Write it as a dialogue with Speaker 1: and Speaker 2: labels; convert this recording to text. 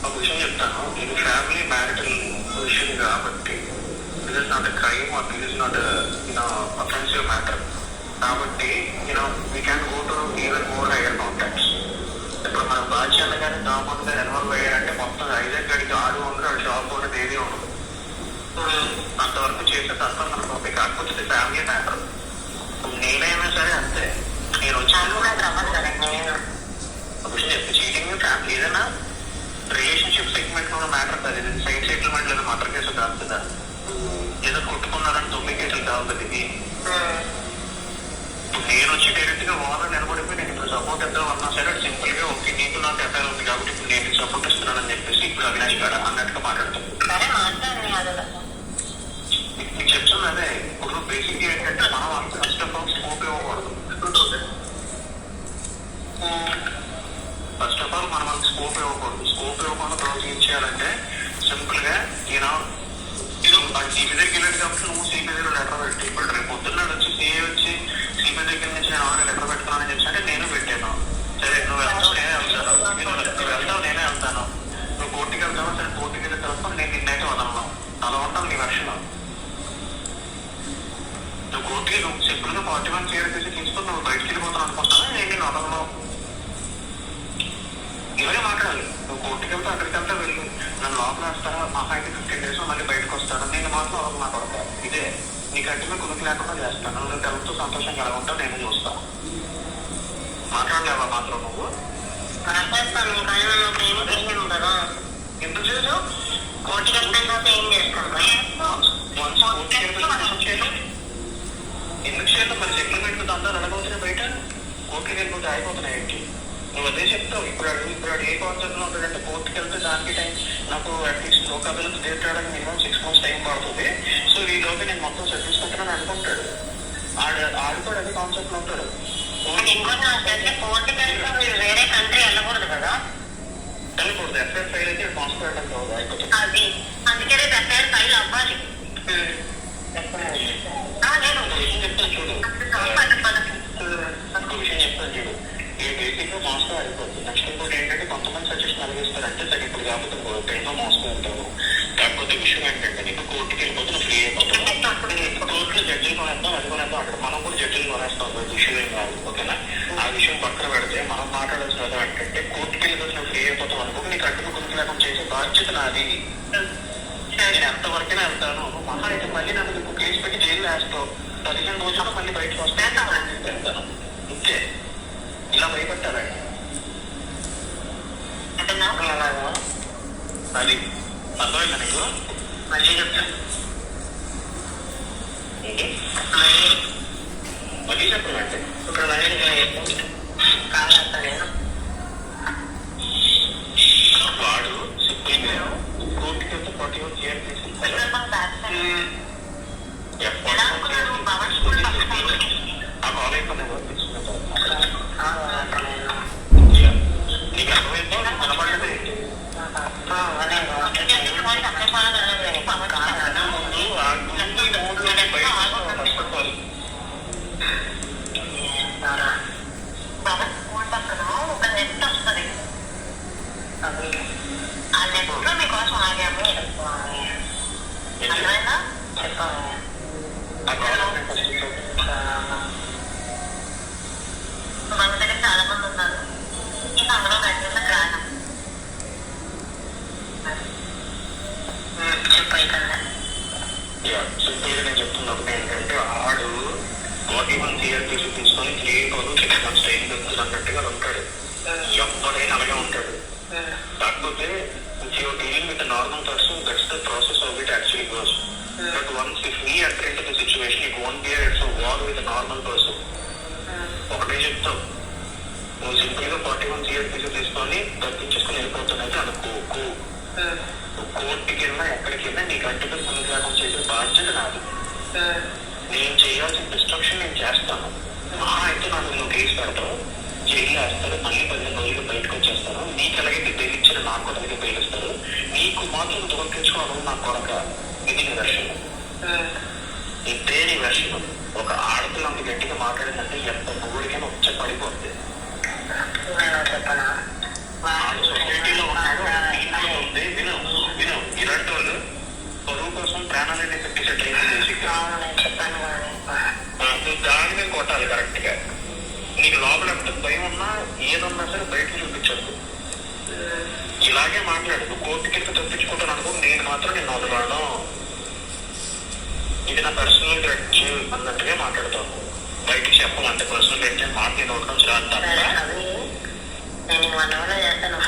Speaker 1: ఒక విషయం చెప్తాను. ఇది ఫ్యామిలీ మ్యారిటల్ విషయం కాబట్టి this is not a crime or this is not offensive matter. కాబట్టి we can go to even more higher contacts. ఇప్పుడు మనం బాధ్యత కానీ దామన్ గారు ఇన్వాల్వ్ అయ్యారంటే మొత్తం ఐజాక్ గడికి 600 షాప్ ఉన్నది ఏది ఉండదు. అంతవరకు చేసే తత్వం మనకు ఉంది. కాకపోతే ఇది ఫ్యామిలీ మ్యాటర్. నేనైనా సరే అంతే. నేను వచ్చాను చీటింగ్ ఫ్యామిలీ ఏదైనా రిలేషన్షిప్ సెగ్మెంట్ లో మ్యాటర్ కాదు. ఇది సైడ్ సెటిల్మెంట్ లేదా మటర్ కేసు కాదు కదా. ఏదో కొట్టుకున్నారని 9 కేసులు కాదు కదా ఇది. నేను వచ్చి డైరెక్ట్ గా ఓనర్ నిలబడిపోయి నేను ఇప్పుడు సపోర్ట్ ఇద్దాం అన్నా సరే సింపుల్ గా ఓకే నీకు నాకు ఎఫ్ఐఆర్ ఉంది కాబట్టి ఇప్పుడు నేను సపోర్ట్ ఇస్తున్నానని చెప్పేసి ఇప్పుడు అవినాష్ గారు అన్నట్టుగా మాట్లాడతాం. మీకు చెప్తుంది అదే. ఇప్పుడు బేసిక్ ఏంటంటే మనం అంత ఫస్ట్ ఆఫ్ ఆల్ స్కోప్ ఇవ్వకూడదు. ఫస్ట్ ఆఫ్ ఆల్ మనం అంత స్కోప్ ఇవ్వకూడదు. స్కోప్ ఇవ్వకుండా తర్వాత ఏం చేయాలంటే సింపుల్ గా సిబి దగ్గర వెళ్ళాడు కాబట్టి నువ్వు సిబి దగ్గర లెటర్ పెట్టి ఇప్పుడు రేపు పొద్దున్నాడు వచ్చి సిఏ వచ్చి సిబి దగ్గర నుంచి నేను ఆల్రెడీ లెటర్ పెట్టుకున్నానని చెప్పి అంటే నేను పెట్టాను. సరే నువ్వు వెళ్తావు నేనే వెళ్తాను, నువ్వు వెళ్తావు నేనే వెళ్తాను, నువ్వు కోర్టుకి వెళ్తావా సరే కోర్టుకి వెళ్ళిన తర్వాత నేను నిన్నైతే వదలను. అలా ఉంటాను నీ వర్షం. నువ్వు కోర్టుకి నువ్వు సింపుల్ గా 41 CRPC తీసుకుని నువ్వు బయటకి వెళ్ళిపోతాను అనుకుంటాను. నేను నేను వదలను. ఇవే మాట్లాడాలి. నువ్వు కోర్టుకి వెళ్తే అక్కడికి వెళ్తే వెళ్ళి నన్ను లోపల వేస్తారా మహా అయితే 15 days మళ్ళీ బయటకు వస్తాను. నేను మాత్రం వదలు నా కొడతా. ఇదే నీకు అడ్డుమే కునుకు లేకుండా చేస్తాను. నువ్వు తెలుపుతూ సంతోషంగా ఎలా ఉంటావు నేను చూస్తాను. మాట్లాడలేవా మాత్రం నువ్వు ఎందుకు చేయదు? ఎందుకు చేయదు? మరి సెటిల్మెంట్ అందరూ అడగవుతున్నాయి బయట కోర్టుకి వెళ్ళిపోతే అయిపోతున్నాయి ఏంటి? నువ్వు అదే చెప్తావు. ఇప్పుడు ఏ కాన్సెప్ట్ లో ఉంటాడంటే కోర్టుకి వెళ్తే దానికి టైం నాకు అట్లీస్ట్ లోకల్కి తీర్చడానికి మినిమం 6 months టైం పడుతుంది. సో ఈ లోపే నేను మొత్తం చదివించుకుంటానని అనుకుంటాడు. ఆడు కూడా అదే కాన్సెప్ట్ లో ఉంటాడు. వెళ్ళకూడదు. ఎఫ్ఐఆర్ ఫైల్ అయితే కాన్సెప్ట్ వెళ్ళడం కాదు అయిపోతుంది. చెప్తాను చూడు, ఇంకో విషయం చెప్తాను చూడు. ఈ బేసిక్ గా మోసం అయిపోతుంది. నెక్స్ట్ ఇంకోటి ఏంటంటే కొంతమంది సజెషన్ అడిగిస్తారంటే సరే ఇప్పుడు కాకపోతే ఎన్నో మోసం ఉంటావు. కాకపోతే విషయం ఏంటంటే నీకు కోర్టుకి వెళ్ళిపోతే నువ్వు ఫ్రీ అయిపోతావు. కోర్టులో జడ్జిలు కొనేస్తాం అది కొనేస్తాం అక్కడ మనం కూడా జడ్జిలు కొనేస్తాం. విషయం ఏం కాదు ఓకేనా. ఆ విషయం పక్కన పెడితే మనం మాట్లాడాల్సిన ఏంటంటే కోర్టుకి వెళ్ళిపోతే నువ్వు ఫ్రీ అయిపోతావు అనుకో. నీకు అడ్డు గురించి లేకుండా చేసే బాధ్యత నాది. నేను ఎంతవరకైనా వెళ్తాను. మహా అయితే మళ్ళీ నన్ను ఇంకో కేసు పెట్టి జైలు వేస్తావు. 15 రోజుల్లో మళ్ళీ బయటకు వస్తాను వెళ్తాను. ఇంకే ఇలా భయపెట్టాలండి. అది అర్థమైందా నీకు? మళ్ళీ చెప్తాను. మళ్ళీ చెప్పాలంటే ఇప్పుడు వాడు సింపుల్ గా కోర్టుకి వెళ్తే 41 CRPC ఆ కాల్ అయిపోయినా నీకు అర్థమైందో కనపడలేదు ఏంటి?
Speaker 2: చాలా మంది ఉన్నారు. ఇంకా అందులో రాను
Speaker 1: సింపుల్ గా నేను చెప్తున్నప్పుడు ఏంటంటే ఆడు 41 CRPC తీసుకొని 3 months టైం దొరుకుతుంది అన్నట్టుగా ఉంటాడు. ఎవరైనా అలాగే ఉంటాడు. కాకపోతే dealing with normal person that's the process of it actually goes. But once if we enter into the situation it won't be its war with normal person. ఒకటే చెప్తావు నువ్వు సింపుల్ గా 41 CRPC తీసుకొని తప్పించేసుకుని వెళ్ళిపోతానైతే అనుకోకు. కోర్టుకి వెళ్ళినా ఎక్కడికి వెళ్ళినా నీకు అడ్డుగా పునర్గ్రామం చేసే బాధ్యత నాది. నేను చేయాల్సిన డిస్ట్రక్షన్ నేను చేస్తాను. మహా అయితే నాకు నువ్వు కేసు పెడతావు, జైలు వేస్తారు, మళ్ళీ 15 రోజులు బయటకు వచ్చేస్తాను. నీకు ఎలాగైతే బెయిల్ ఇచ్చిన నాకు కూడా అలాగే బెయిల్ ఇస్తారు. నీకు మాత్రం దొరికించుకోవడం నా కొరక. ఇది నీ వెర్షన్. ఇదే నీ వెర్షన్. ఒక ఆడపిల్ల అంత గట్టిగా మాట్లాడిందంటే ఎంత ఊరికైనా వచ్చే పడిపోతుంది. సొసైటీలో ఉన్నాడు కరెక్ట్ గా. నీకు లోపల ఎంత భయం ఉన్నా ఏదన్నా సరే బయటకు చూపించద్దు. ఇలాగే మాట్లాడు. నువ్వు కోర్టుకి వెళ్తే తప్పించుకుంటాను అనుకో, నేను మాత్రం నిన్ను వదలడం, ఇది నా పర్సనల్ గ్రడ్జ్ అన్నట్టుగా మాట్లాడతాను. బయటకు చెప్పాలంటే పర్సనల్ గ్రడ్జ్ అని మాట నేను ఉండడం
Speaker 2: సరే, అది నేను 1 hour లో చేస్తాను.